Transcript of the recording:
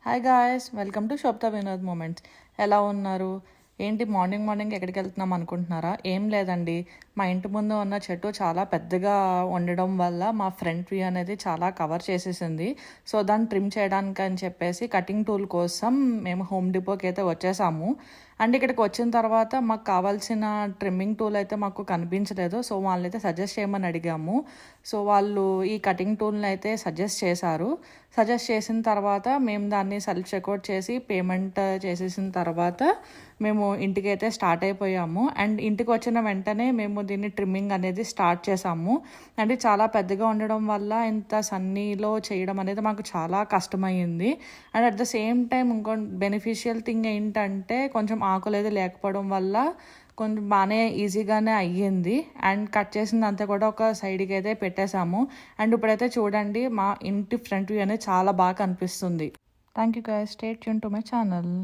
Hi guys, welcome to షోప్తా Vinod moments. ఎలా ఉన్నారు? ఏంటి మార్నింగ్ ఎక్కడికి వెళ్తున్నాం అనుకుంటున్నారా? ఏం లేదండి, మా ఇంటి ముందు ఉన్న చెట్టు చాలా పెద్దగా ఉండడం వల్ల మా ఫ్రంట్ వ్యూ అనేది చాలా కవర్ చేసేసింది. సో దాన్ని ట్రిమ్ చేయడానికి అని చెప్పేసి కటింగ్ టూల్ కోసం మేము హోమ్ డిపోకి అయితే వచ్చేసాము. అండ్ ఇక్కడికి వచ్చిన తర్వాత మాకు కావాల్సిన ట్రిమ్మింగ్ టూల్ అయితే మాకు కనిపించలేదు. సో వాళ్ళైతే సజెస్ట్ చేయమని అడిగాము. సో వాళ్ళు ఈ కటింగ్ టూల్ని అయితే సజెస్ట్ చేశారు. సజెస్ట్ చేసిన తర్వాత మేము దాన్ని సెల్ఫ్ చెక్అవుట్ చేసి పేమెంట్ చేసేసిన తర్వాత మేము ఇంటికి అయితే స్టార్ట్ అయిపోయాము. అండ్ ఇంటికి వచ్చిన వెంటనే మేము దీన్ని ట్రిమ్మింగ్ అనేది స్టార్ట్ చేసాము. అంటే చాలా పెద్దగా ఉండడం వల్ల ఇంత సన్నీలో చేయడం అనేది మాకు చాలా కష్టమైంది. And at the same time ఇంకో బెనిఫిషియల్ థింగ్ ఏంటంటే కొంచెం ఆకులు అయితే లేకపోవడం వల్ల కొంచెం బాగానే ఈజీగానే అయ్యింది. అండ్ కట్ చేసిందంతా కూడా ఒక సైడ్కి అయితే పెట్టేశాము. అండ్ ఇప్పుడైతే చూడండి, మా ఇంటి ఫ్రంట్ వ్యూ అనేది చాలా బాగా కనిపిస్తుంది. Thank you guys, stay tune to my channel.